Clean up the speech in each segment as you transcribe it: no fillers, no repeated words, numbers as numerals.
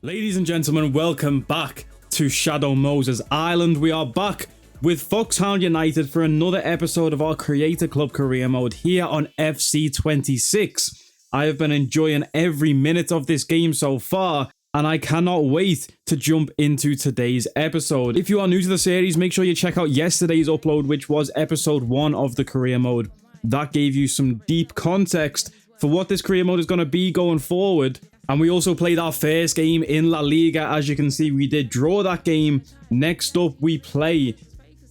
Ladies and gentlemen, welcome back to Shadow Moses Island. We are back with Foxhound United for another episode of our Creator Club career mode here on FC26. I have been enjoying every minute of this game so far, and I cannot wait to jump into today's episode. If you are new to the series, make sure you check out yesterday's upload, which was episode 1 of the career mode. That gave you some deep context for what this career mode is going to be going forward. And we also played our first game in La Liga. As you can see, we did draw that game. Next up, we play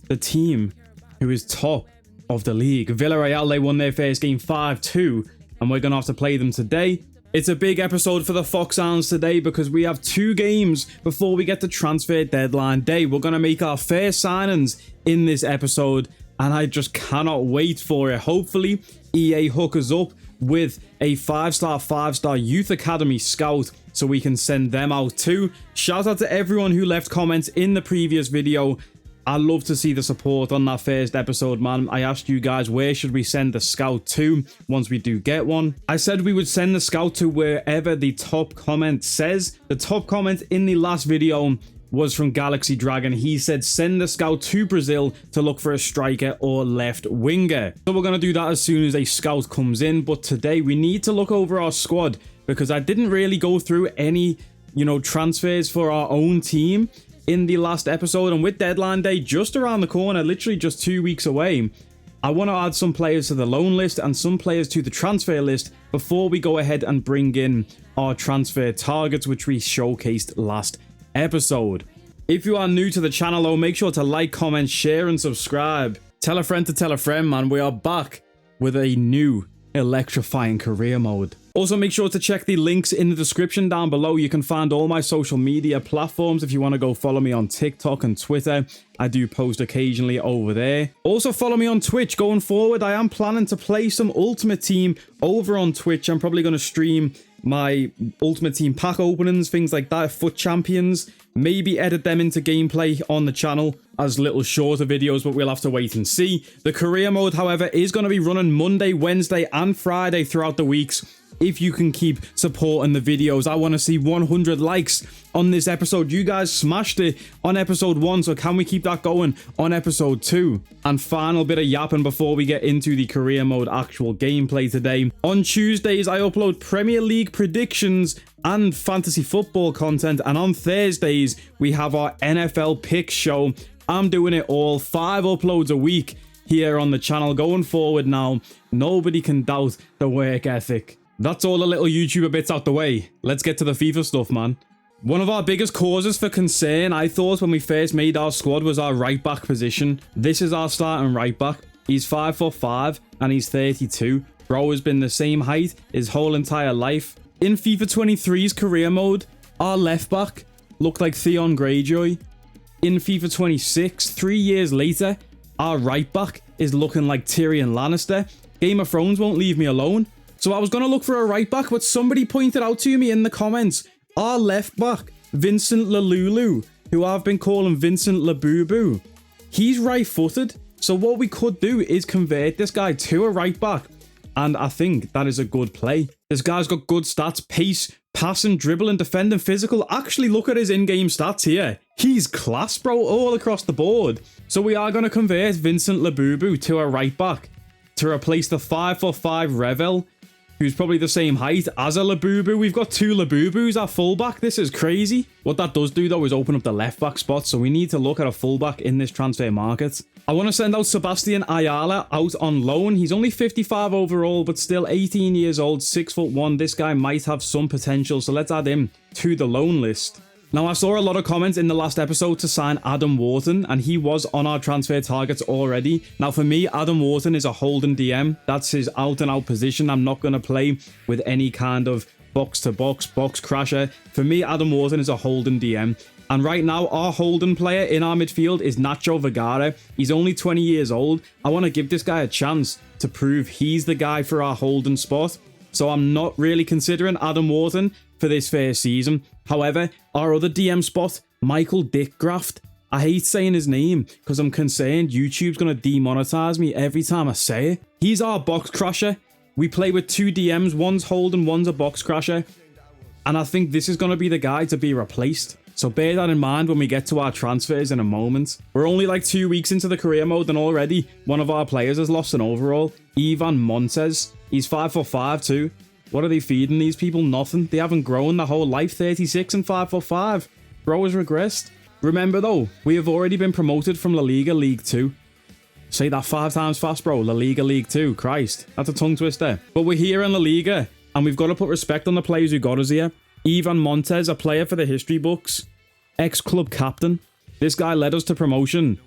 the team who is top of the league. Villarreal, they won their first game 5-2, and we're going to have to play them today. It's a big episode for the Foxhounds today because we have 2 games before we get to transfer deadline day. We're going to make our first signings in this episode, and I just cannot wait for it. Hopefully, EA hook us up with a 5-star youth academy scout so we can send them out too. Shout out to everyone who left comments in the previous video. I love to see the support on that first episode, man. I asked you guys, where should we send the scout to once we do get one? I said we would send the scout to wherever the top comment says. The top comment in the last video was from Galaxy Dragon. He said send the scout to Brazil to look for a striker or left winger. So we're going to do that as soon as a scout comes in. But today we need to look over our squad because I didn't really go through any, transfers for our own team in the last episode. And with deadline day just around the corner, literally just 2 weeks away, I want to add some players to the loan list and some players to the transfer list before we go ahead and bring in our transfer targets, which we showcased last episode. If you are new to the channel though, make sure to like, comment, share and subscribe. Tell a friend to tell a friend, man. We are back with a new electrifying career mode. Also, make sure to check the links in the description down below. You can find all my social media platforms if you want to go follow me on TikTok and Twitter. I do post occasionally over there. Also, follow me on Twitch going forward. I am planning to play some Ultimate Team over on Twitch. I'm probably going to stream my Ultimate Team pack openings, things like that, FUT Champions. Maybe edit them into gameplay on the channel as little shorter videos, but we'll have to wait and see. The career mode, however, is going to be running Monday, Wednesday and Friday throughout the weeks. If you can keep supporting the videos, I want to see 100 likes on this episode. You guys smashed it on episode 1, so can we keep that going on episode 2? And final bit of yapping before we get into the career mode actual gameplay today. On Tuesdays, I upload Premier League predictions and fantasy football content, and on Thursdays, we have our NFL picks show. I'm doing it all 5 uploads a week here on the channel going forward now. Nobody can doubt the work ethic. That's all the little YouTuber bits out the way. Let's get to the FIFA stuff, man. One of our biggest causes for concern, I thought, when we first made our squad was our right back position. This is our starting right back. He's 5'5" and he's 32. Bro has been the same height his whole entire life. In FIFA 23's career mode, our left back looked like Theon Greyjoy. In FIFA 26, 3 years later, our right back is looking like Tyrion Lannister. Game of Thrones won't leave me alone. So I was going to look for a right back, but somebody pointed out to me in the comments, our left back, Vincent Lalulu, who I've been calling Vincent Labubu. He's right-footed. So what we could do is convert this guy to a right back. And I think that is a good play. This guy's got good stats, pace, passing, dribbling, defending, physical. Actually, look at his in-game stats here. He's class, bro, all across the board. So we are going to convert Vincent Labubu to a right back to replace the 5'5" Revel, who's probably the same height as a Labubu. We've got 2 Labubus at fullback. This is crazy. What that does do, though, is open up the left back spot, so we need to look at a fullback in this transfer market. I want to send out Sebastian Ayala out on loan. He's only 55 overall, but still 18 years old, 6'1". This guy might have some potential, so let's add him to the loan list. Now, I saw a lot of comments in the last episode to sign Adam Wharton, and he was on our transfer targets already. Now, for me, Adam Wharton is a holding DM. That's his out-and-out position. I'm not going to play with any kind of box-to-box, box crasher. For me, Adam Wharton is a holding DM. And right now, our holding player in our midfield is Nacho Vergara. He's only 20 years old. I want to give this guy a chance to prove he's the guy for our holding spot. So I'm not really considering Adam Wharton for this first season. However, our other DM spot, Michael Dickgraft. I hate saying his name because I'm concerned YouTube's going to demonetize me every time I say it. He's our box crasher. We play with 2 DMs. One's holding, one's a box crasher. And I think this is going to be the guy to be replaced. So bear that in mind when we get to our transfers in a moment. We're only like 2 weeks into the career mode and already one of our players has lost an overall. Nepenthez. He's 5'5" too. What are they feeding these people? Nothing. They haven't grown their whole life. 36 and 5'5". Bro has regressed. Remember though, we have already been promoted from La Liga League 2. Say that 5 times fast, bro. La Liga League 2. Christ. That's a tongue twister. But we're here in La Liga and we've got to put respect on the players who got us here. Nepenthez, a player for the history books. Ex-club captain. This guy led us to promotion.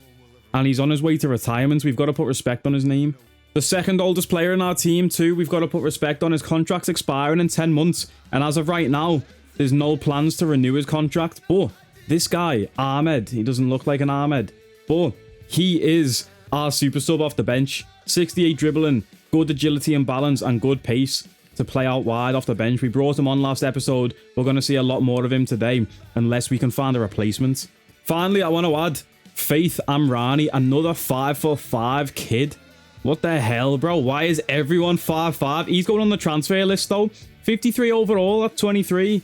And he's on his way to retirement. We've got to put respect on his name. The second oldest player in our team too. We've got to put respect on his contract's expiring in 10 months. And as of right now, there's no plans to renew his contract. But this guy, Ahmed, he doesn't look like an Ahmed. But he is our super sub off the bench. 68 dribbling, good agility and balance, and good pace to play out wide off the bench. We brought him on last episode. We're going to see a lot more of him today, unless we can find a replacement. Finally, I want to add Faith Amrani, another 5'5" kid. What the hell, bro? Why is everyone 5'5"? He's going on the transfer list, though. 53 overall at 23.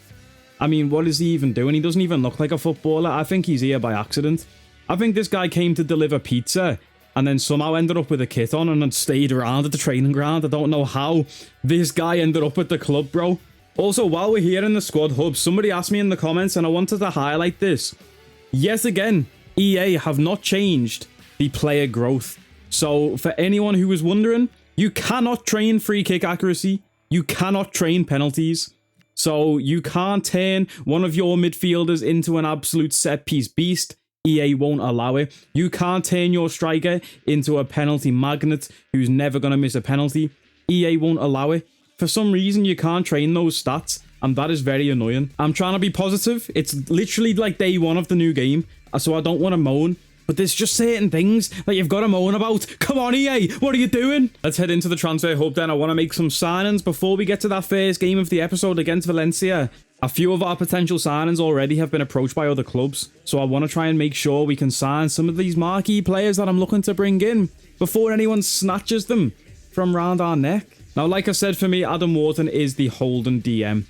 I mean, what is he even doing? He doesn't even look like a footballer. I think he's here by accident. I think this guy came to deliver pizza and then somehow ended up with a kit on and then stayed around at the training ground. I don't know how this guy ended up at the club, bro. Also, while we're here in the squad hub, somebody asked me in the comments and I wanted to highlight this. Yet again, EA have not changed the player growth. So for anyone who was wondering, you cannot train free kick accuracy. You cannot train penalties. So you can't turn one of your midfielders into an absolute set piece beast. EA won't allow it. You can't turn your striker into a penalty magnet who's never going to miss a penalty. EA won't allow it. For some reason, you can't train those stats, and that is very annoying. I'm trying to be positive. It's literally like day one of the new game, so I don't want to moan. But there's just certain things that you've got to moan about. Come on, EA, what are you doing? Let's head into the transfer hub then. I want to make some signings before we get to that first game of the episode against Valencia. A few of our potential signings already have been approached by other clubs, so I want to try and make sure we can sign some of these marquee players that I'm looking to bring in before anyone snatches them from round our neck. Now, like I said, for me, Adam Wharton is the Holden DM.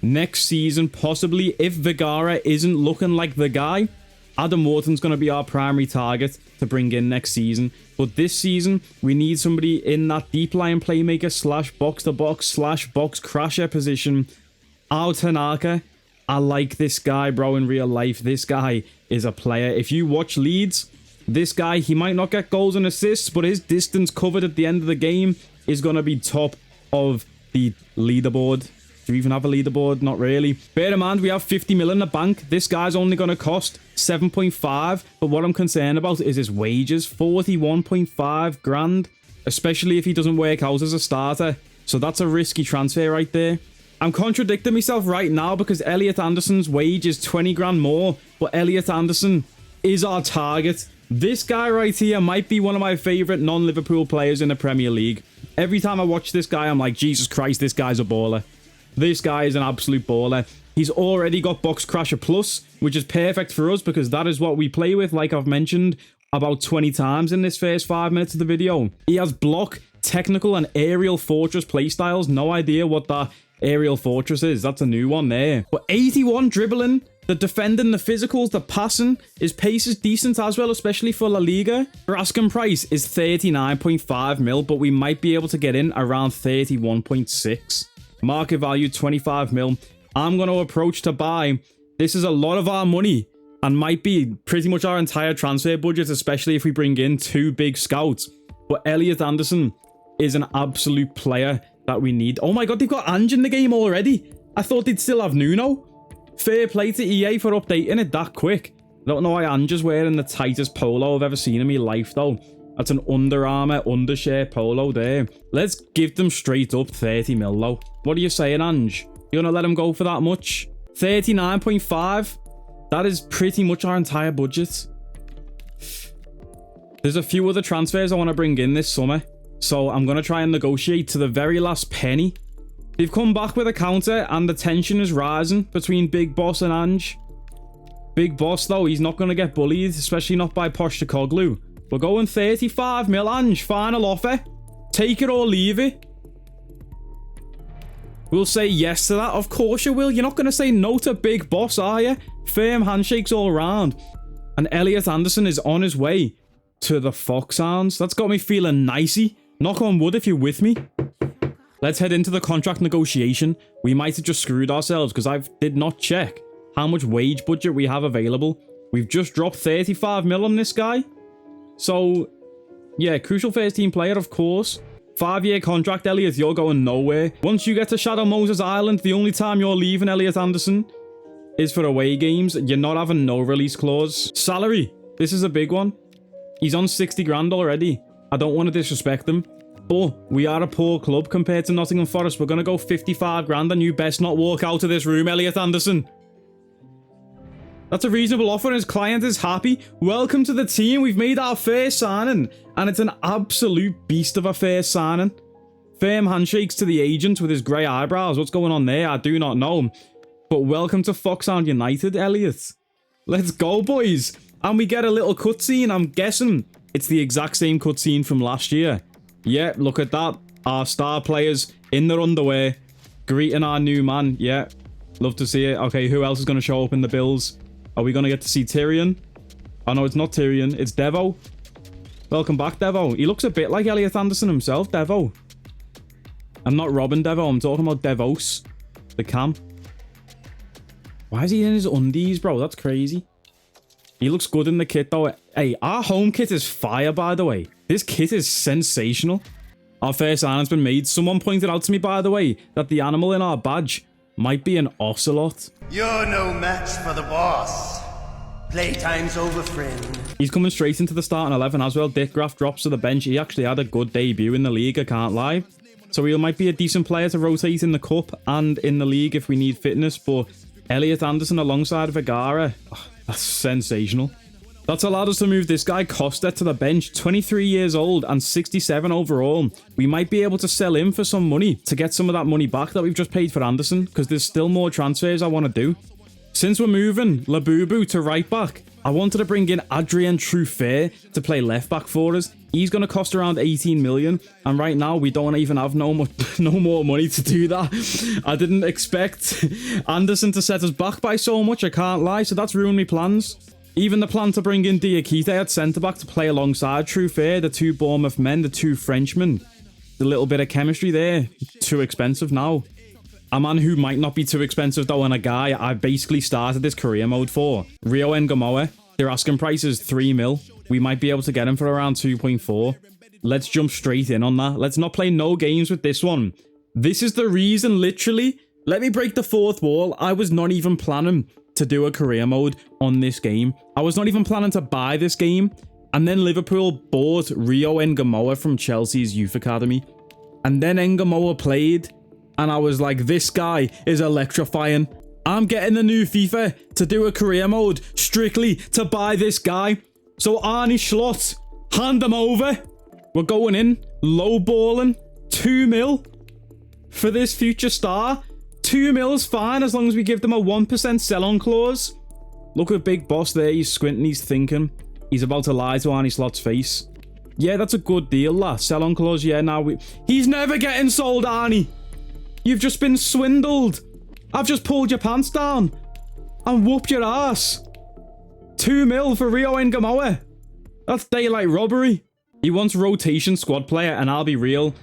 Next season, possibly, if Vergara isn't looking like the guy, Adam Wharton's going to be our primary target to bring in next season. But this season, we need somebody in that deep line playmaker slash box-to-box slash box crasher position. Ao Tanaka, I like this guy, bro, in real life. This guy is a player. If you watch Leeds, this guy, he might not get goals and assists, but his distance covered at the end of the game is going to be top of the leaderboard. Do you even have a leaderboard? Not really. Bear in mind, we have 50 mil in the bank. This guy's only going to cost 7.5, but what I'm concerned about is his wages. 41.5 grand, especially if he doesn't work out as a starter. So that's a risky transfer right there. I'm contradicting myself right now because Elliot Anderson's wage is 20 grand more, but Elliot Anderson is our target. This guy right here might be one of my favorite non-Liverpool players in the Premier League. Every time I watch this guy, I'm like, Jesus Christ, this guy's a baller. This guy is an absolute baller. He's already got Box Crasher Plus, which is perfect for us because that is what we play with, like I've mentioned about 20 times in this first 5 minutes of the video. He has block, technical, and aerial fortress playstyles. No idea what that aerial fortress is. That's a new one there. But 81 dribbling, the defending, the physicals, the passing. His pace is decent as well, especially for La Liga. Our asking price is 39.5 mil, but we might be able to get in around 31.6. Market value 25 mil. I'm going to approach to buy. This is a lot of our money and might be pretty much our entire transfer budget, especially if we bring in 2 big scouts. But Elliot Anderson is an absolute player that we need. Oh my god, they've got Ange in the game already. I thought they'd still have Nuno. Fair play to EA for updating it that quick. I don't know why Ange is wearing the tightest polo I've ever seen in my life though. That's an Under Armour undershirt polo there. Let's give them straight up 30 mil though. What are you saying, Ange? You're gonna let him go for that much? 39.5? That is pretty much our entire budget. There's a few other transfers I want to bring in this summer, so I'm going to try and negotiate to the very last penny. They've come back with a counter and the tension is rising between Big Boss and Ange. Big Boss though, he's not going to get bullied, especially not by Postecoglou. We're going 35 mil, Ange. Final offer. Take it or leave it. We'll say yes to that. Of course you will. You're not going to say no to Big Boss, are you? Firm handshakes all around. And Elliot Anderson is on his way to the Foxhounds. That's got me feeling nicey. Knock on wood if you're with me. Let's head into the contract negotiation. We might have just screwed ourselves because I did not check how much wage budget we have available. We've just dropped 35 mil on this guy. So, yeah, crucial first team player, of course. 5-year contract, Elliot, you're going nowhere. Once you get to Shadow Moses Island, the only time you're leaving Elliot Anderson is for away games. You're not having no release clause. Salary, this is a big one. He's on 60 grand already. I don't want to disrespect him, but we are a poor club compared to Nottingham Forest. We're going to go 55 grand and you best not walk out of this room, Elliot Anderson. That's a reasonable offer and his client is happy. Welcome to the team. We've made our first signing and it's an absolute beast of a first signing. Firm handshakes to the agent with his grey eyebrows. What's going on there? I do not know. But welcome to Foxhound United, Elliot. Let's go, boys. And we get a little cutscene. I'm guessing it's the exact same cutscene from last year. Yeah, look at that. Our star players in their underwear greeting our new man. Yeah, love to see it. Okay, who else is going to show up in the bills? Are we going to get to see Tyrion? Oh, no, it's not Tyrion. It's Devo. Welcome back, Devo. He looks a bit like Elliot Anderson himself, Devo. I'm not Robin Devo. I'm talking about Devos. The cam. Why is he in his undies, bro? That's crazy. He looks good in the kit, though. Hey, our home kit is fire, by the way. This kit is sensational. Our first signing's been made. Someone pointed out to me, by the way, that the animal in our badge might be an ocelot. You're no match for the boss. Playtime's over, friend. He's coming straight into the starting 11 as well. Dick Graf drops to the bench. He actually had a good debut in the Liga, can't lie. So he might be a decent player to rotate in the cup and in the league if we need fitness. But Elliot Anderson alongside Vergara, oh, that's sensational. That's allowed us to move this guy Costa to the bench, 23 years old and 67 overall. We might be able to sell him for some money to get some of that money back that we've just paid for Anderson, because there's still more transfers I want to do. Since we're moving Labubu to right back, I wanted to bring in Adrien Truffert to play left back for us. He's going to cost around 18 million, and right now we don't even have no more money to do that. I didn't expect Anderson to set us back by so much, I can't lie, so that's ruined my plans. Even the plan to bring in Diakite at centre-back to play alongside Truffert, the two Bournemouth men, the two Frenchmen. The little bit of chemistry there. Too expensive now. A man who might not be too expensive though, and a guy I basically started this career mode for. Rio Ngamoa. Their asking price is 3 mil. We might be able to get him for around 2.4. Let's jump straight in on that. Let's not play no games with this one. This is the reason, literally. Let me break the fourth wall. I was not even planning to do a career mode on this game. I was not even planning to buy this game. And then Liverpool bought Rio Ngamoa from Chelsea's youth academy. And then Ngamoa played. And I was like, this guy is electrifying. I'm getting the new FIFA to do a career mode strictly to buy this guy. So Arnie Schlott, hand him over. We're going in, lowballing, 2 mil for this future star. 2 mil's fine as long as we give them a 1% sell-on clause. Look at Big Boss there. He's squinting, he's thinking. He's about to lie to Arnie Slott's face. Yeah, that's a good deal, that. Sell-on clause, yeah, now He's never getting sold, Arnie. You've just been swindled. I've just pulled your pants down and whooped your ass. 2 mil for Rio Ngamoa. That's daylight robbery. He wants rotation squad player, and I'll be real.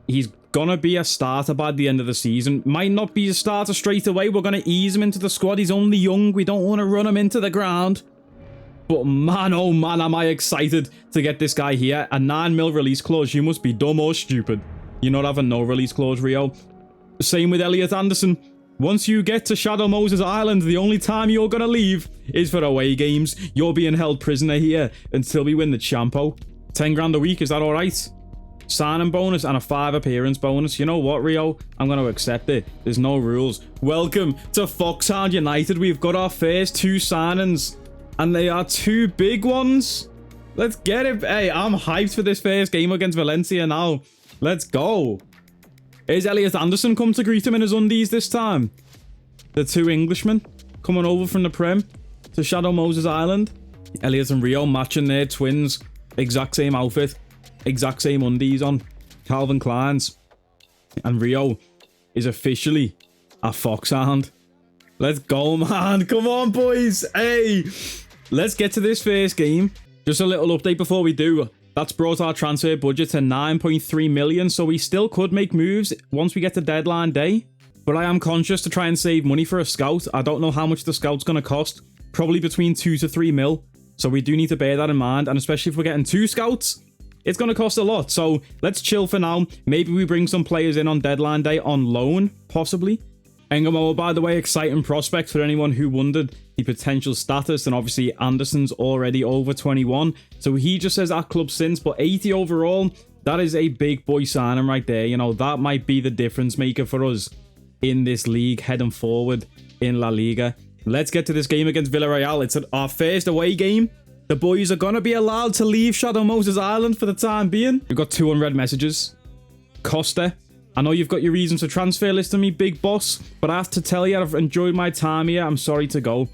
He's gonna be a starter by the end of the season. Might not be a starter straight away. We're gonna ease him into the squad. He's only young. We don't want to run him into the ground. But man, oh man, am I excited to get this guy here. A 9 mil release clause. You must be dumb or stupid. You're not having no release clause, Rio. Same with Elliot Anderson. Once you get to Shadow Moses Island, the only time you're gonna leave is for away games. You're being held prisoner here until we win the Champo. 10 grand a week, is that alright? Signing bonus and a 5 appearance bonus. You know what, Rio? I'm going to accept it. There's no rules. Welcome to Foxhound United. We've got our first 2 signings, and they are 2 big ones. Let's get it. Hey, I'm hyped for this first game against Valencia now. Let's go. Is Elliot Anderson come to greet him in his undies this time? The 2 Englishmen coming over from the Prem to Shadow Moses Island. Elliot and Rio matching their twins. Exact same outfit. Exact same undies on. Calvin Klein's. And Rio is officially a Foxhound. Let's go, man. Come on, boys. Hey, let's get to this first game. Just a little update before we do. That's brought our transfer budget to 9.3 million, so we still could make moves once we get to deadline day. But I am conscious to try and save money for a scout. I don't know how much the scout's going to cost. Probably between 2 to 3 mil. So we do need to bear that in mind. And especially if we're getting 2 scouts, it's going to cost a lot. So let's chill for now. Maybe we bring some players in on deadline day on loan, possibly. Engamoa, by the way, exciting prospect for anyone who wondered the potential status. And obviously Anderson's already over 21. So he just says at club since, but 80 overall. That is a big boy signing right there. You know, that might be the difference maker for us in this league heading forward in La Liga. Let's get to this game against Villarreal. It's our first away game. The boys are going to be allowed to leave Shadow Moses Island for the time being. We've got 2 unread messages. Costa, I know you've got your reasons for transfer listing me, big boss, but I have to tell you, I've enjoyed my time here. I'm sorry to go.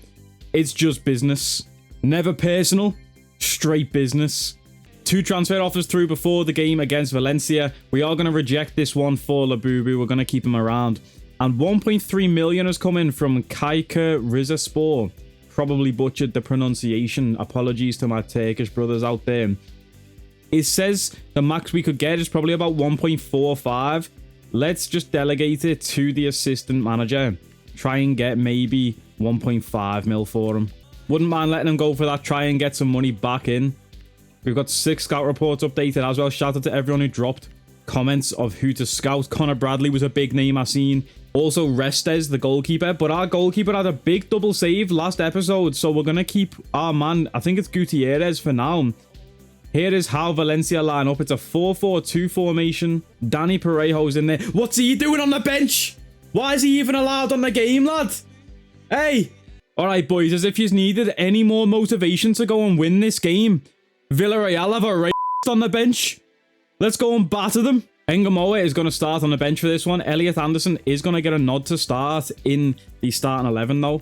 It's just business. Never personal, straight business. 2 transfer offers through before the game against Valencia. We are going to reject this one for Labubu. We're going to keep him around. And 1.3 million has come in from Kaika Rizespor. Probably butchered the pronunciation. Apologies to my Turkish brothers out there. It says the max we could get is probably about 1.45. Let's just delegate it to the assistant manager. Try and get maybe 1.5 mil for him. Wouldn't mind letting him go for that. Try and get some money back in. We've got 6 scout reports updated as well. Shout out to everyone who dropped comments of who to scout. Connor Bradley was a big name I seen. Also Restes, the goalkeeper. But our goalkeeper had a big double save last episode. So we're going to keep our man, I think it's Gutierrez for now. Here is how Valencia line up. It's a 4-4-2 formation. Danny Parejo's in there. What's he doing on the bench? Why is he even allowed on the game, lad? Hey. Alright, boys. As if you needed any more motivation to go and win this game. Villarreal have a on the bench. Let's go and batter them. Engamoa is going to start on the bench for this one. Elliot Anderson is going to get a nod to start in the starting 11, though.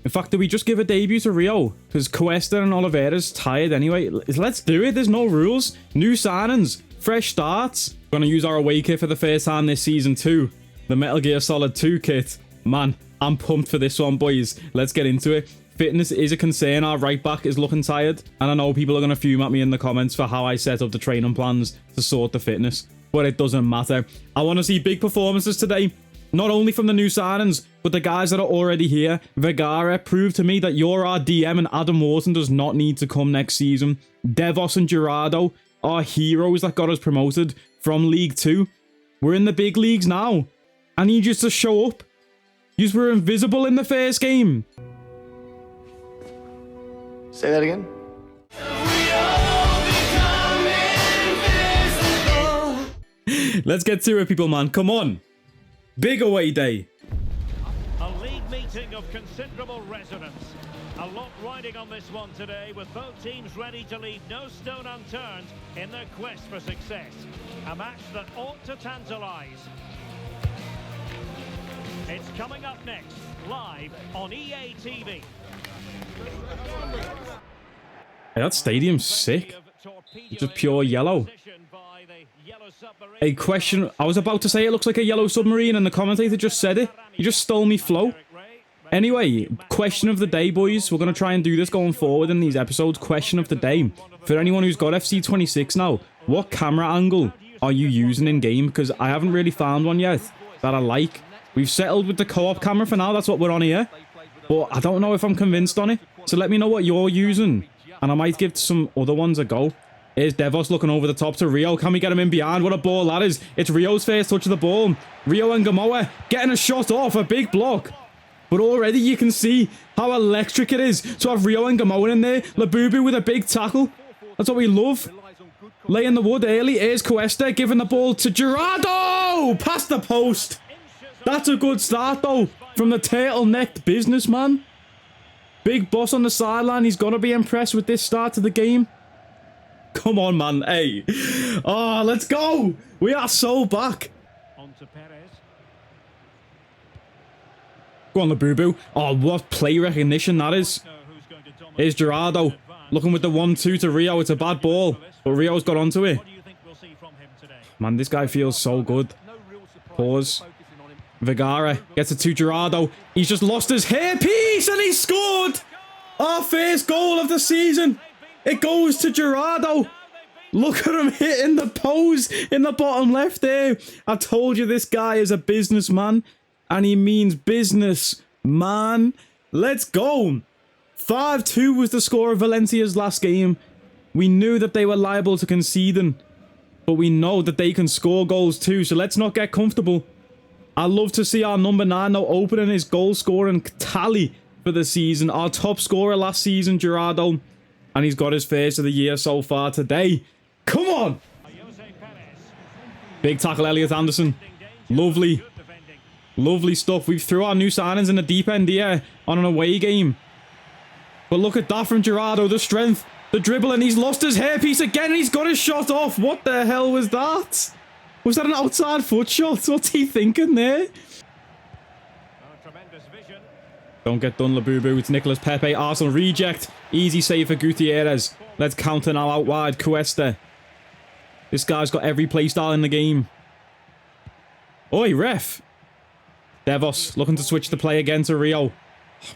In fact, did we just give a debut to Rio? Because Cuesta and Oliveira's tired anyway. Let's do it. There's no rules. New signings. Fresh starts. We're going to use our away kit for the first time this season too. The Metal Gear Solid 2 kit. Man, I'm pumped for this one, boys. Let's get into it. Fitness is a concern. Our right back is looking tired. And I know people are going to fume at me in the comments for how I set up the training plans to sort the fitness. But it doesn't matter. I want to see big performances today. Not only from the new signings, but the guys that are already here. Vergara proved to me that you're our DM and Adam Wharton does not need to come next season. Devos and Gerardo are heroes that got us promoted from League 2. We're in the big leagues now. I need you to show up. You were invisible in the first game. Say that again. Let's get to it, people, man. Come on. Big away day. A league meeting of considerable resonance. A lot riding on this one today, with both teams ready to leave no stone unturned in their quest for success. A match that ought to tantalise. It's coming up next, live on EA TV. Hey, that stadium's sick. It's just pure yellow. A question. I was about to say it looks like a yellow submarine and the commentator just said it. He just stole me flow. Anyway, question of the day, boys. We're going to try and do this going forward in these episodes. Question of the day. For anyone who's got FC26 now, what camera angle are you using in game? Because I haven't really found one yet that I like. We've settled with the co-op camera for now. That's what we're on here. But I don't know if I'm convinced on it. So let me know what you're using. And I might give some other ones a go. Here's Devos looking over the top to Rio. Can we get him in behind? What a ball that is. It's Rio's first touch of the ball. Rio and Gamoa getting a shot off. A big block. But already you can see how electric it is to have Rio and Gamoa in there. Labubu with a big tackle. That's what we love. Laying the wood early. Here's Cuesta giving the ball to Gerardo. Past the post. That's a good start, though, from the turtle-necked businessman. Big boss on the sideline. He's got to be impressed with this start to the game. Come on, man. Hey. Oh, let's go. We are so back. Go on, Labubu. Oh, what play recognition that is. Here's Gerardo. Looking with the 1-2 to Rio. It's a bad ball. But Rio's got onto it. Man, this guy feels so good. Pause. Vergara gets it to Gerardo. He's just lost his hairpiece and he scored! Our first goal of the season. It goes to Gerardo. Look at him hitting the pose in the bottom left there. I told you this guy is a businessman. And he means business, man. Let's go. 5-2 was the score of Valencia's last game. We knew that they were liable to conceding. But we know that they can score goals too. So let's not get comfortable. I love to see our number 9 now opening his goal scoring tally for the season. Our top scorer last season, Gerardo. And he's got his first of the year so far today. Come on! Big tackle, Elliot Anderson. Lovely. Lovely stuff. We've threw our new signings in the deep end here on an away game. But look at that from Gerardo. The strength, the dribble, and he's lost his hairpiece again and he's got his shot off. What the hell was that? Was that an outside foot shot? What's he thinking there? Don't get done, Labubu. It's Nicolas Pepe. Arsenal reject. Easy save for Gutierrez. Let's counter now out wide. Cuesta. This guy's got every play style in the game. Oi, ref. Devos looking to switch the play again to Rio.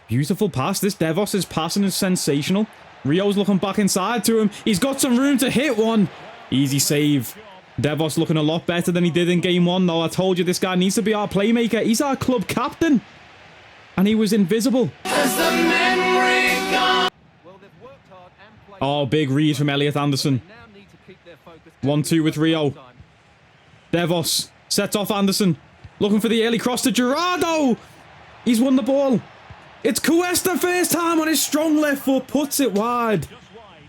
Beautiful pass. This Devos' passing is sensational. Rio's looking back inside to him. He's got some room to hit one. Easy save. Devos looking a lot better than he did in game 1 though. I told you this guy needs to be our playmaker. He's our club captain. And he was invisible. Oh, big read from Elliot Anderson. 1-2 with Rio. Devos sets off Anderson. Looking for the early cross to Gerardo. He's won the ball. It's Cuesta first time on his strong left foot. Puts it wide.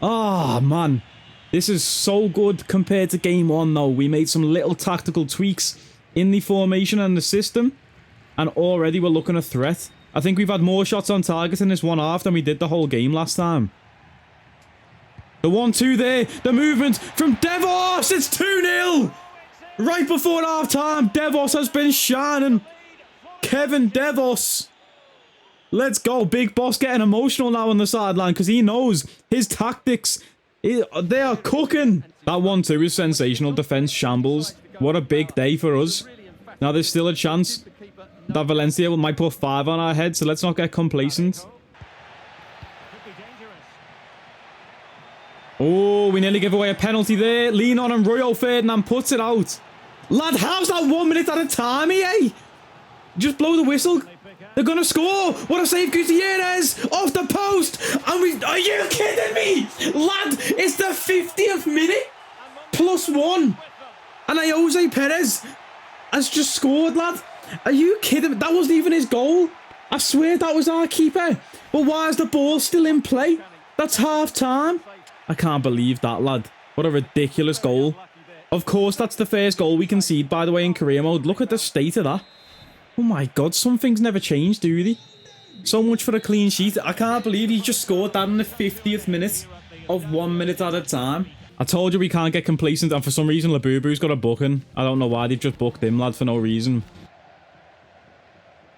Ah, man. This is so good compared to game 1 though. We made some little tactical tweaks in the formation and the system. And already we're looking a threat. I think we've had more shots on target in this one half than we did the whole game last time. The 1-2 there. The movement from Devos. It's 2-0. Right before half time. Devos has been shining. Kevin Devos. Let's go. Big boss getting emotional now on the sideline because he knows his tactics. They are cooking. That 1-2 is sensational. Defense shambles. What a big day for us. Now there's still a chance that Valencia might put 5 on our head, so let's not get complacent. Oh, we nearly give away a penalty there. Lean on and Royal Ferdinand puts it out. Lad, how's that 1 minute at a time, eh? Just blow the whistle. They're gonna score. What a save, Gutierrez. Off the post. And are you kidding me? Lad, it's the 50th minute. +1. And Jose Perez has just scored, lad. Are you kidding me? That wasn't even his goal. I swear that was our keeper. But why is the ball still in play? That's half time. I can't believe that, lad. What a ridiculous goal. Of course, that's the first goal we concede, by the way, in career mode. Look at the state of that. Oh my god, some things never change, do they? So much for a clean sheet. I can't believe he just scored that in the 50th minute of 1 minute at a time. I told you we can't get complacent, and for some reason Labubu's got a booking. I don't know why they've just booked him, lad, for no reason.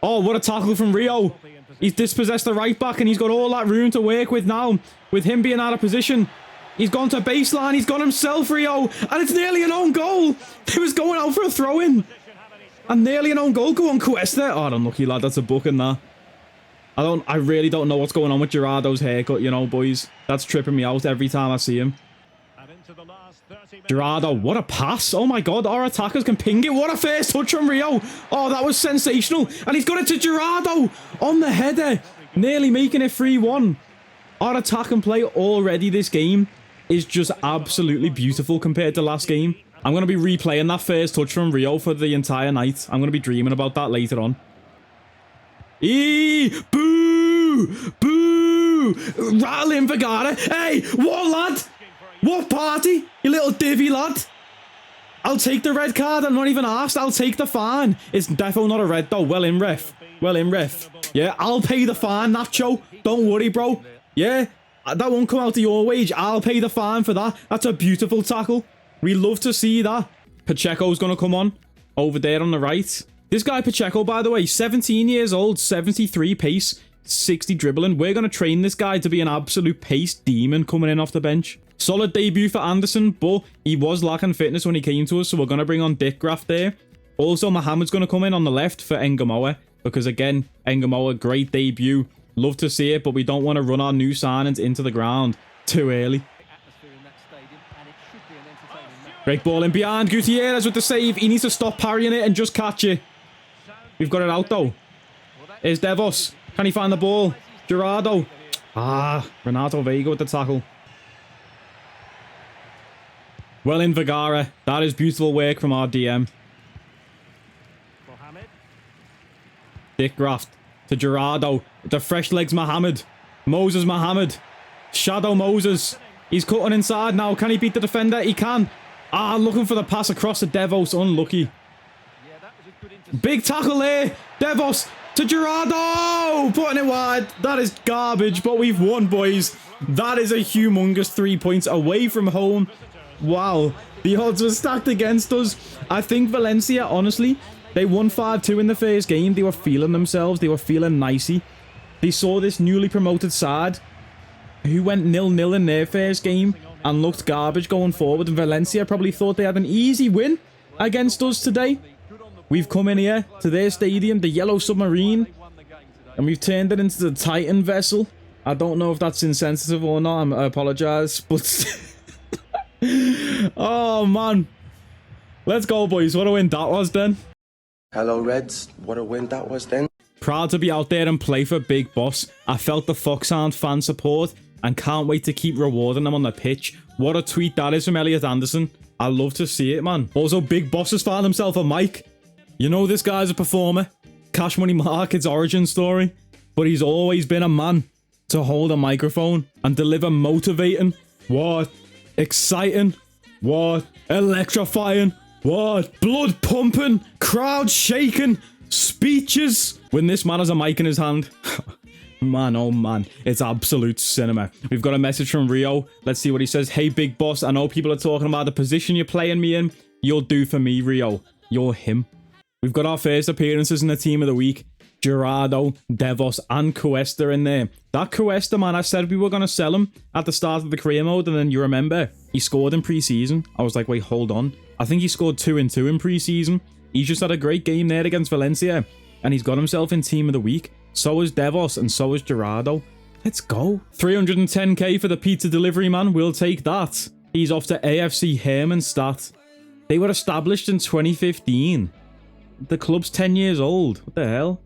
Oh, what a tackle from Rio. He's dispossessed the right back and he's got all that room to work with now. With him being out of position. He's gone to baseline. He's got himself, Rio. And it's nearly an own goal. He was going out for a throw-in. And nearly an own goal. Go on, Cuesta. Oh, unlucky, lad. That's a booking, that. I really don't know what's going on with Gerardo's haircut, you know, boys. That's tripping me out every time I see him. Gerardo, what a pass. Oh my god, our attackers can ping it. What a first touch from Rio. Oh, that was sensational. And he's got it to Gerardo on the header. Nearly making it 3-1. Our attack and play already this game is just absolutely beautiful compared to last game. I'm going to be replaying that first touch from Rio for the entire night. I'm going to be dreaming about that later on. Boo! Boo! Rattle him, Vergara. Hey, what, lad? What party? You little divvy, lad. I'll take the red card. I'm not even asked. I'll take the fine. It's definitely not a red, though. Well in, ref. Well in, ref. Yeah, I'll pay the fine, Nacho. Don't worry, bro. Yeah, that won't come out of your wage. I'll pay the fine for that. That's a beautiful tackle. We love to see that. Pacheco's going to come on over there on the right. This guy, Pacheco, by the way, 17 years old, 73 pace, 60 dribbling. We're going to train this guy to be an absolute pace demon coming in off the bench. Solid debut for Anderson, but he was lacking fitness when he came to us, so we're going to bring on Dick Graff there. Also, Mohamed's going to come in on the left for Ngamoa, because again, Ngamoa, great debut. Love to see it, but we don't want to run our new signings into the ground too early. Great ball in behind. Gutierrez with the save. He needs to stop parrying it and just catch it. We've got it out though. Here's Devos. Can he find the ball? Gerardo. Ah, Renato Vega with the tackle. Well in Vergara. That is beautiful work from our DM. Dick Graft to Gerardo. The fresh legs Mohamed. Moses Mohamed. Shadow Moses. He's cutting inside now. Can he beat the defender? He can. Ah, looking for the pass across to Devos. Unlucky. Big tackle there. Devos to Gerardo. Putting it wide. That is garbage, but we've won, boys. That is a humongous 3 points away from home. Wow. The odds were stacked against us. I think Valencia, honestly, they won 5-2 in the first game. They were feeling themselves. They were feeling nicey. They saw this newly promoted side who went 0-0 in their first game and looked garbage going forward. And Valencia probably thought they had an easy win against us today. We've come in here to their stadium, the Yellow Submarine, and we've turned it into the Titan vessel. I don't know if that's insensitive or not. I apologize, but... Oh, man. Let's go, boys. What a win that was, then. Hello, Reds. What a win that was, then. Proud to be out there and play for Big Boss. I felt the Foxhound fan support and can't wait to keep rewarding them on the pitch. What a tweet that is from Elliot Anderson. I love to see it, man. Also, Big Boss has found himself a mic. You know this guy's a performer. Cash Money Market's origin story. But he's always been a man to hold a microphone and deliver motivating. What? Exciting. What? Electrifying. What? Blood pumping. Crowd shaking. Speeches. When this man has a mic in his hand. Man, oh man. It's absolute cinema. We've got a message from Rio. Let's see what he says. Hey, Big Boss. I know people are talking about the position you're playing me in. You'll do for me, Rio. You're him. We've got our first appearances in the team of the week. Gerardo, Devos, and Cuesta in there. That Cuesta, man, I said we were going to sell him at the start of the career mode, and then you remember, he scored in pre-season. I was like, wait, hold on. I think he scored 2 and 2 in pre-season. He's just had a great game there against Valencia, and he's got himself in team of the week. So is Devos, and so is Gerardo. Let's go. 310k for the pizza delivery man. We'll take that. He's off to AFC Hermannstadt. They were established in 2015. The club's 10 years old. What the hell?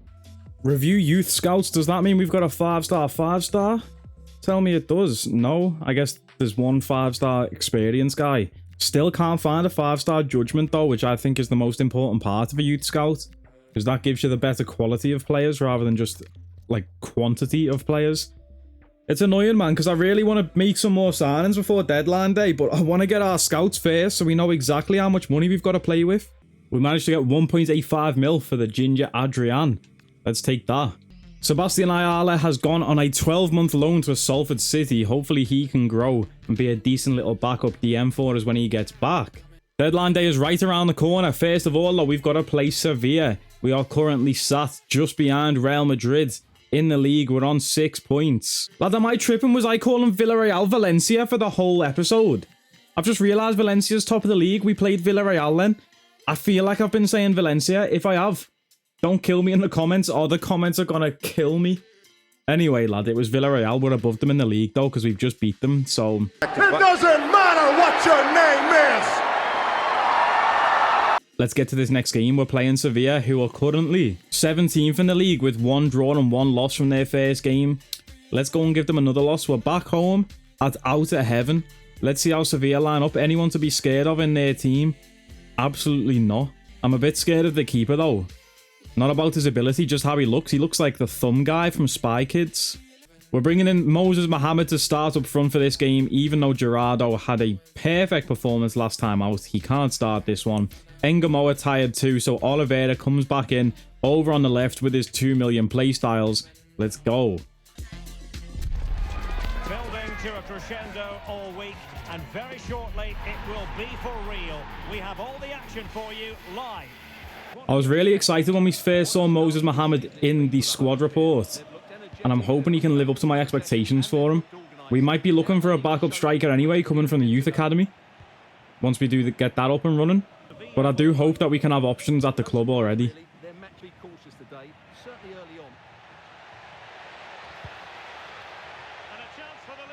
Review youth scouts. Does that mean we've got a 5-star 5-star? Tell me it does. No, I guess there's one 5-star experience guy. Still can't find a 5-star judgment though, which I think is the most important part of a youth scout, because that gives you the better quality of players rather than just like quantity of players. It's annoying, man, because I really want to make some more signings before deadline day, but I want to get our scouts first so we know exactly how much money we've got to play with. We managed to get 1.85 mil for the Ginge Adrian. Let's take that. Sebastian Ayala has gone on a 12-month loan to Salford City. Hopefully he can grow and be a decent little backup DM for us when he gets back. Deadline day is right around the corner. First of all, though, we've got to play Sevilla. We are currently sat just behind Real Madrid. In the league, we're on 6 points. Lad, am I tripping? Was I calling Villarreal Valencia for the whole episode? I've just realised Valencia's top of the league. We played Villarreal then. I feel like I've been saying Valencia. If I have, don't kill me in the comments, or the comments are gonna kill me. Anyway, lad, it was Villarreal. We're above them in the league, though, because we've just beat them, so... It doesn't matter what your name is! Let's get to this next game. We're playing Sevilla, who are currently 17th in the league with 1 draw and 1 loss from their first game. Let's go and give them another loss. We're back home at Outer Heaven. Let's see how Sevilla line up. Anyone to be scared of in their team? Absolutely not. I'm a bit scared of the keeper, though. Not about his ability, just how he looks. He looks like the thumb guy from Spy Kids. We're bringing in Moses Mohamed to start up front for this game, even though Gerardo had a perfect performance last time out. He can't start this one. Ngamoa tired too, so Oliveira comes back in over on the left with his 2 million playstyles. Let's go. Building to a crescendo all week, and very shortly it will be for real. We have all the action for you live. I was really excited when we first saw Moses Mohamed in the squad report, and I'm hoping he can live up to my expectations for him. We might be looking for a backup striker anyway, coming from the youth academy, once we do get that up and running. But I do hope that we can have options at the club already.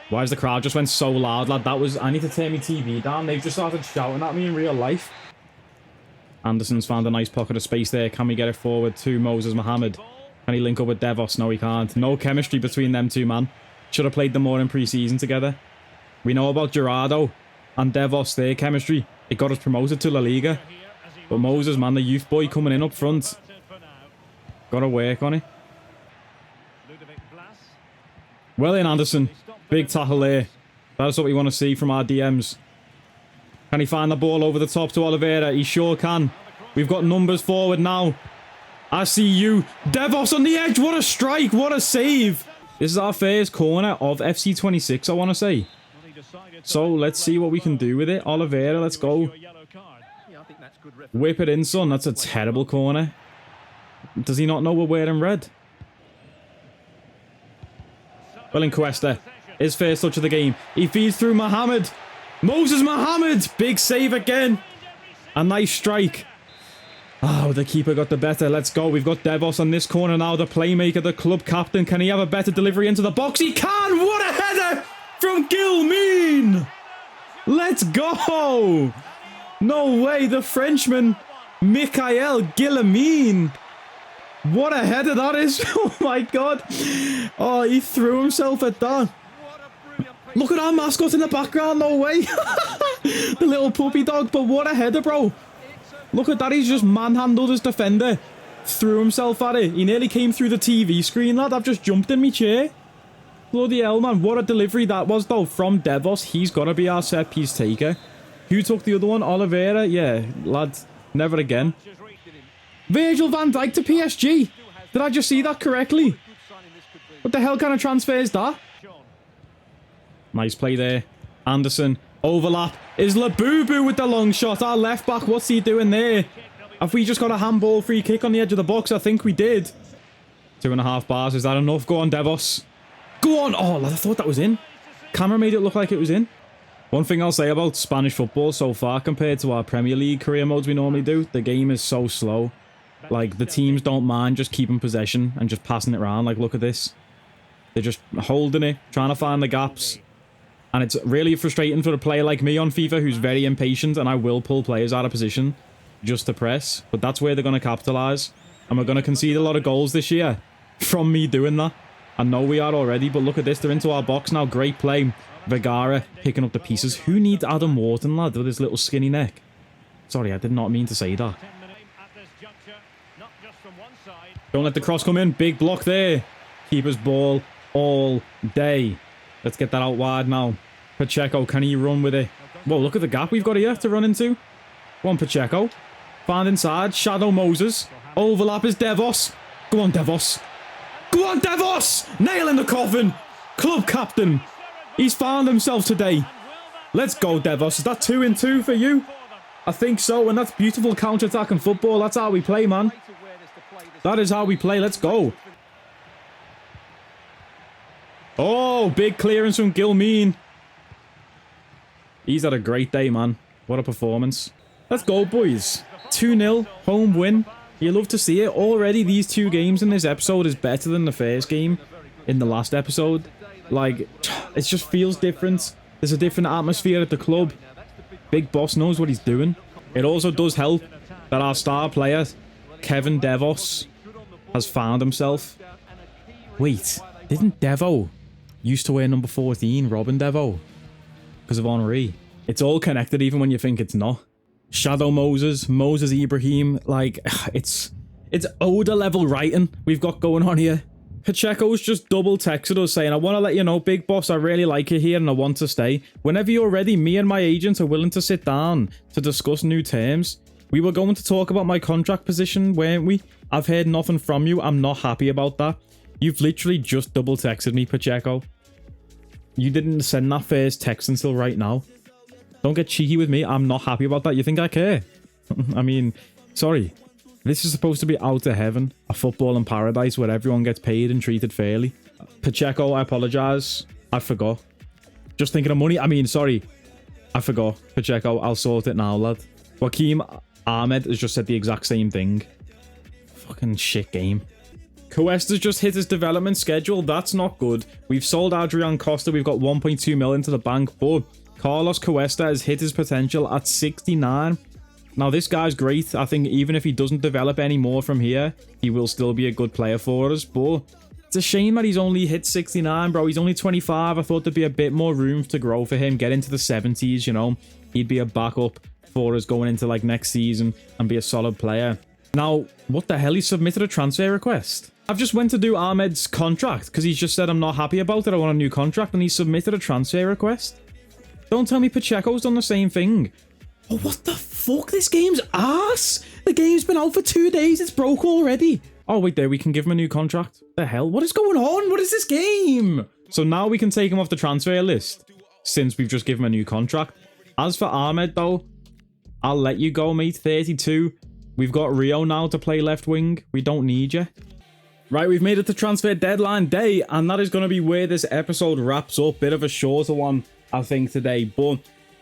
Why is the crowd just went so loud, lad? That was... I need to turn my TV down. They've just started shouting at me in real life. Anderson's found a nice pocket of space there. Can we get it forward to Moses Mohammed? Can he link up with Devos? No, he can't. No chemistry between them two, man. Should have played them more in pre-season together. We know about Gerardo and Devos, their chemistry. It got us promoted to La Liga. But Moses, man, the youth boy coming in up front. Got to work on it. Well in, Anderson. Big tackle there. That's what we want to see from our DMs. Can he find the ball over the top to Oliveira? He sure can. We've got numbers forward now. I see you. Devos on the edge. What a strike. What a save. This is our first corner of FC26, I want to say. So let's see what we can do with it. Oliveira, let's go. Whip it in, son. That's a terrible corner. Does he not know we're wearing red? Well in, Cuesta. His first touch of the game. He feeds through Mohammed. Moses Mohammed. Big save again. A nice strike. Oh, the keeper got the better. Let's go. We've got Devos on this corner now. The playmaker, the club captain. Can he have a better delivery into the box? He can. What a header from Gilmean. Let's go. No way. The Frenchman, Michael Guillemine. What a header that is. Oh, my God. Oh, he threw himself at that. Look at our mascot in the background. No way. The little puppy dog. But what a header, bro. Look at that. He's just manhandled his defender. Threw himself at it. He nearly came through the TV screen, lad. I've just jumped in my chair. Bloody hell, man. What a delivery that was, though, from Devos. He's got to be our set piece taker. Who took the other one? Oliveira? Yeah, lad. Never again. Virgil van Dijk to PSG. Did I just see that correctly? What the hell kind of transfer is that? Nice play there. Anderson. Overlap. Is Labubu with the long shot. Our left back. What's he doing there? Have we just got a handball free kick on the edge of the box? I think we did. 2.5 bars. Is that enough? Go on, Devos. Go on. Oh, I thought that was in. Camera made it look like it was in. One thing I'll say about Spanish football so far compared to our Premier League career modes we normally do, the game is so slow. Like, the teams don't mind just keeping possession and just passing it around. Like, look at this. They're just holding it, trying to find the gaps. And it's really frustrating for a player like me on FIFA who's very impatient, and I will pull players out of position just to press. But that's where they're going to capitalise. And we're going to concede a lot of goals this year from me doing that. I know we are already, but look at this. They're into our box now. Great play. Vergara picking up the pieces. Who needs Adam Wharton, lad, with his little skinny neck? Sorry, I did not mean to say that. Don't let the cross come in. Big block there. Keeper's ball all day. Let's get that out wide now. Pacheco, can he run with it? Whoa, look at the gap we've got here to run into. Go on, Pacheco. Found inside. Shadow Moses. Overlap is Devos. Go on, Devos. Go on, Devos! Nail in the coffin. Club captain. He's found himself today. Let's go, Devos. Is that 2 in 2 for you? I think so, and that's beautiful counter-attacking football. That's how we play, man. That is how we play. Let's go. Oh, big clearance from Gilmean. He's had a great day, man. What a performance. Let's go, boys. 2-0, home win. You love to see it. Already, these 2 games in this episode is better than the first game in the last episode. Like, it just feels different. There's a different atmosphere at the club. Big Boss knows what he's doing. It also does help that our star player, Kevin Devos, has found himself. Wait, didn't Devo used to wear number 14, Robin Devo? Because of Henri. It's all connected even when you think it's not. Shadow Moses, Moses Ibrahim, like, it's Oda level writing we've got going on here. Pacheco's just double texted us saying, I want to let you know, Big Boss, I really like you here and I want to stay. Whenever you're ready, me and my agent are willing to sit down to discuss new terms. We were going to talk about my contract position, weren't we? I've heard nothing from you. I'm not happy about that. You've literally just double texted me, Pacheco. You didn't send that first text until right now. Don't get cheeky with me. I'm not happy about that. You think I care? I mean, sorry. This is supposed to be out of heaven. A football in paradise where everyone gets paid and treated fairly. Pacheco, I apologise. I forgot. Just thinking of money. I mean, sorry. I forgot. Pacheco, I'll sort it now, lad. Joaquim, Ahmed has just said the exact same thing. Fucking shit game. Cuesta's just hit his development schedule. That's not good. We've sold Adrian Costa. We've got 1.2 million to the bank, but Carlos Cuesta has hit his potential at 69. Now, this guy's great. I think even if he doesn't develop any more from here, he will still be a good player for us, but it's a shame that he's only hit 69, bro. He's only 25. I thought there'd be a bit more room to grow for him, get into the 70s, you know. He'd be a backup for us going into, like, next season and be a solid player. Now, what the hell? He submitted a transfer request. I've just went to do Ahmed's contract because he's just said I'm not happy about it. I want a new contract, and he submitted a transfer request. Don't tell me Pacheco's done the same thing. Oh, what the fuck? This game's ass. The game's been out for 2 days. It's broke already. Oh, wait there. We can give him a new contract. The hell? What is going on? What is this game? So now we can take him off the transfer list since we've just given him a new contract. As for Ahmed, though, I'll let you go, mate. 32. We've got Rio now to play left wing. We don't need you. Right, we've made it to transfer deadline day, and that is going to be where this episode wraps up. Bit of a shorter one, I think, today, but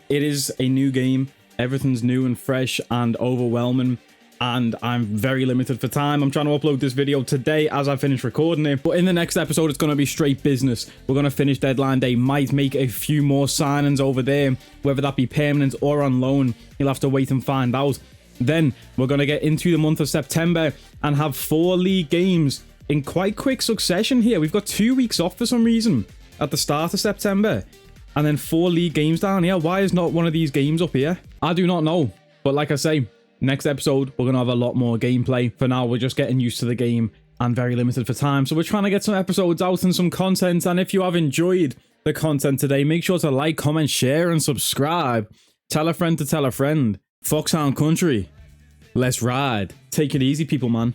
it is a new game. Everything's new and fresh and overwhelming, and I'm very limited for time. I'm trying to upload this video today as I finish recording it, but in the next episode, it's going to be straight business. We're going to finish deadline day, might make a few more signings over there, whether that be permanent or on loan. You'll have to wait and find out. Then we're going to get into the month of September and have 4 league games in quite quick succession here. We've got 2 weeks off for some reason at the start of September, and then 4 league games down here. Why is not one of these games up here? I do not know. But like I say, next episode, we're going to have a lot more gameplay. For now, we're just getting used to the game and very limited for time. So we're trying to get some episodes out and some content. And if you have enjoyed the content today, make sure to like, comment, share, and subscribe. Tell a friend to tell a friend. Foxhound Country. Let's ride. Take it easy, people, man.